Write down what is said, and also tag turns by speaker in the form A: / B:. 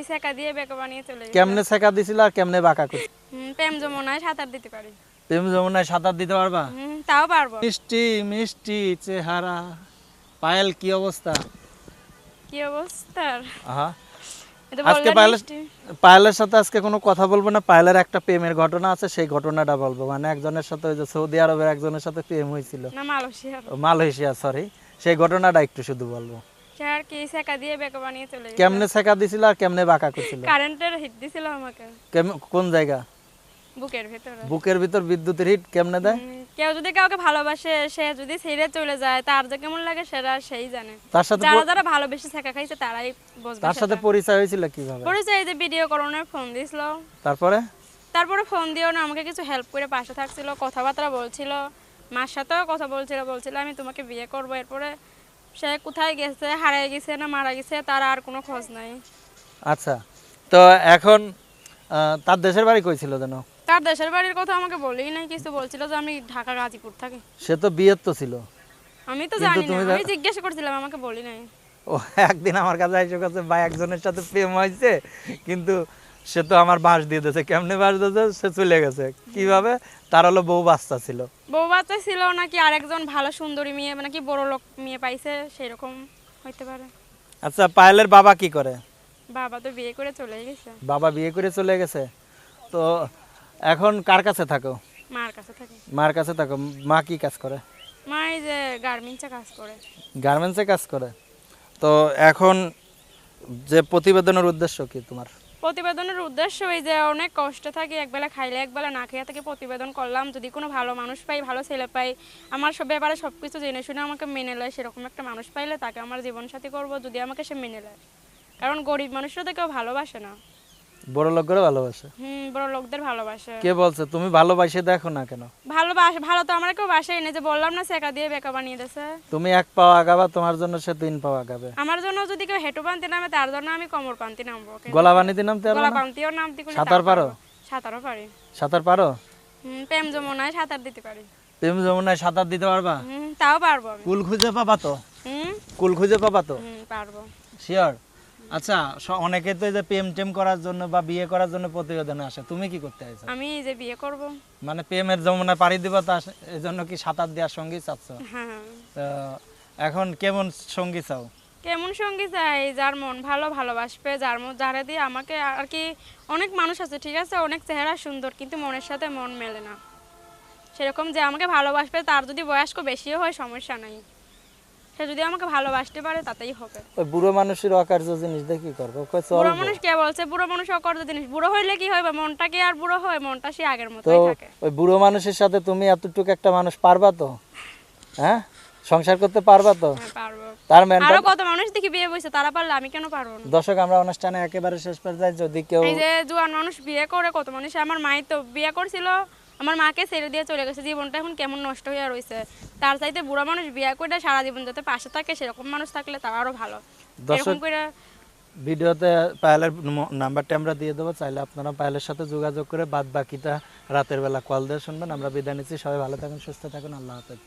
A: সেকা দিয়ে বেকা বানিয়ে চলে গেছে।
B: কেমনে সেকা দিছিল আর কেমনে বাঁকা করছিল?
A: প্রেম যমুনায় সাঁতার দিতে পারি।
B: প্রেম যমুনায় সাঁতার দিতে পারবা?
A: তাও পারবো।
B: মিষ্টি মিষ্টি চেহারা। পায়েল কি অবস্থা?
A: কি অবস্থা?
B: আহা,
A: এটা
B: আজকে পায়েলের সাথে আজকে কোনো কথা বলবো না। পায়েলের একটা প্রেমের ঘটনা আছে, সেই ঘটনাটা বলবো। মানে একজনের সাথে ওই যে সৌদি আরবের একজনের সাথে প্রেম হয়েছিল,
A: না মালয়েশিয়া।
B: মালয়েশিয়া সরি, সেই ঘটনাটা একটু শুধু বলবো।
A: স্যার কি সেকা দিয়ে বেকা বানিয়ে চলে গেছে।
B: কেমনে সেকা দিছিল আর কেমনে বাঁকা করছিল?
A: কারেন্টের হিট দিছিল আমাকে
B: কোন জায়গা?
A: বুকের ভিতরে।
B: বুকের ভিতর বিদ্যুতের হিট কেমনে দেয়?
A: কেউ যদি কাউকে ভালোবাসে, সে যদি ছেড়ে চলে যায়, তার যে কেমন লাগে সেটা সেই জানে।
B: তার সাথে
A: যারা ভালোবেসে সেকা খাইছে তারাই বুঝবে।
B: তার সাথে পরিচয় হয়েছিল কিভাবে?
A: পরিচয় যে ভিডিও করোনার ফোন দিছিল। তারপরে ফোন দিও না, আমাকে কিছু হেল্প করে পাশে থাকছিল, কথাবার্তা বলছিল, মার সাথেও কথা বলছিল আমি তোমাকে বিয়ে করব। এরপরে সে কোথায় গেছে, হারিয়ে গেছে না মারা গেছে, তার আর কোনো খোঁজ নাই।
B: আচ্ছা, তো এখন তার দেশের বাড়ি কই ছিল যেন?
A: তার দেশের বাড়ির কথা আমাকে বলেই নাই কিছু, বলছিল যে আমি ঢাকা গাজীপুর থাকি।
B: সে তো বিয়ের তো ছিল।
A: আমি তো জানি না, আমি জিজ্ঞেস করছিলাম, আমাকে বলি নাই।
B: ও একদিন আমার কাছে এসে কাছে ভাই একজনের সাথে প্রেম হয়েছে, কিন্তু সে তো আমার বাঁশ দিয়ে দিয়েছে। কেমনে বাঁশ দিয়েছে? সে চলে গেছে কিভাবে? তার হলো বউ বাচ্চা ছিল।
A: বউ বাচ্চা ছিল নাকি আরেকজন ভালো সুন্দরী মেয়ে, মানে কি বড় লোক মেয়ে পাইছে, সেরকম হইতে পারে।
B: আচ্ছা, পায়েলের বাবা কি করে?
A: বাবা তো বিয়ে করে চলে গেছে।
B: বাবা বিয়ে করে চলে গেছে। তো এখন কার কাছে থাকো?
A: মার কাছে থাকি।
B: মার কাছে থাকো। মা কি কাজ করে?
A: মা এই যে গার্মেন্টসে কাজ করে।
B: গার্মেন্টসে কাজ করে। তো এখন যে প্রতিবেদনের উদ্দেশ্য কি তোমার?
A: প্রতিবেদনের উদ্দেশ্য এই যে অনেক কষ্ট থাকে, একবেলা খাইলে একবেলা না খেয়ে থেকে প্রতিবেদন করলাম। যদি কোনো ভালো মানুষ পাই, ভালো ছেলে পাই, আমার সব ব্যাপারে সব কিছু জেনে শুনে আমাকে মেনে নেয়, সেরকম একটা মানুষ পাইলে তাকে আমার জীবনসাথী করব, যদি আমাকে সে মেনে নেয়। কারণ গরিব মানুষরা তো কেউ ভালোবাসে না,
B: বড় লোকরা ভালোবাসে।
A: বড় লোকদের ভালোবাসে।
B: কে বলছে? তুমি ভালোবাসে দেখো না কেন?
A: ভালো তো আমার কেউ বাসাই নেই, যে বললাম না সেকা দিয়ে বেকা বানিয়ে দিয়েছে।
B: তুমি এক পাও আগাবা, তোমার জন্য সে 3 পাও আগাবে।
A: আমার জন্য যদি কেউ হেঁটু পান্তি নামে, তার জন্য আমি কোমর পান্তি নামবো।
B: গলা বানিতে নামতে পারো
A: গলা
B: না?
A: পান্তিও নামতে পারি।
B: সাঁতার পারো?
A: সাঁতারও পারি।
B: সাঁতার পারো?
A: প্রেম যমুনায় সাঁতার দিতে পারি।
B: প্রেম যমুনায় সাঁতার দিতে পারবা?
A: তাও পারবো আমি।
B: কুল খুঁজে পাবা তো? কুল খুঁজে পাবা তো?
A: পারবো।
B: শিওর? আচ্ছা, অনেকে তো এই যে প্রেম টেম করার জন্য বা বিয়ে করার জন্য প্রতিবেদনে আসে, তুমি কি করতে চাইছো?
A: আমি এই যে বিয়ে করব।
B: মানে প্রেমের যমুনায় পাড়ি দিবা, তা এই জন্য কি সাঁতার দেওয়ার সঙ্গী চাচ্ছ?
A: হ্যাঁ।
B: তো এখন কেমন সঙ্গী চাও?
A: কেমন সঙ্গী চাই? যার মন ভালো, ভালোবাসবে, যারা দিয়ে আমাকে আর কি। অনেক মানুষ আছে, ঠিক আছে, অনেক চেহারা সুন্দর, কিন্তু মনের সাথে মন মেলে না। সেরকম যে আমাকে ভালোবাসবে, তার যদি বয়স্ক বেশিও হয় সমস্যা নাই, সে যদি আমাকে ভালোবাসতে পারে তাতেই হবে।
B: ওই বুড়ো মানুষের অকার্য জিনিস দিয়ে কি করবো?
A: বুড়ো মানুষ কে বলছে? বুড়ো মানুষ অকার্য জিনিস। বুড়ো হইলে কি হবে? মনটা কি আর বুড়ো হয়? মনটা সে আগের
B: তো
A: মতোই থাকে।
B: ওই বুড়ো মানুষের সাথে তুমি এতটুকু একটা মানুষ পারবা তো? হ্যাঁ, সংসার করতে পারবা তো?
A: হ্যাঁ, পারবো।
B: তার
A: আরো কত মানুষ দেখি বিয়ে বসে, তারা পারলে আমি কেন পারবো না?
B: দর্শক, আমরা অনুষ্ঠানে একেবারে শেষ পর্যায়ে, যদি কেউ
A: এই যে জোয়ান মানুষ বিয়ে করে, কত মানুষ। আমার মাই তো বিয়ে করছিল, আমার মাকে ছেড়ে দিয়ে চলে গেছে, জীবনটা এখন কেমন নষ্ট হয়ে রয়েছে। তার চাইতে বুড়া মানুষ বিয়ে করে সারা জীবন যাতে পাশে থাকে, সেরকম মানুষ থাকলে তার আরো ভালো।
B: দর্শক,
A: এরকম করে
B: ভিডিওতে পায়েলের নাম্বারটা আমরা দিয়ে দেবো, চাইলে আপনারা পায়েলের সাথে যোগাযোগ করে বাদ বাকিটা রাতের বেলা কল দিয়ে শুনবেন। আমরা বিদায় নিচ্ছি, সবাই ভালো থাকুন, সুস্থ থাকুন, আল্লাহ হাফেজ।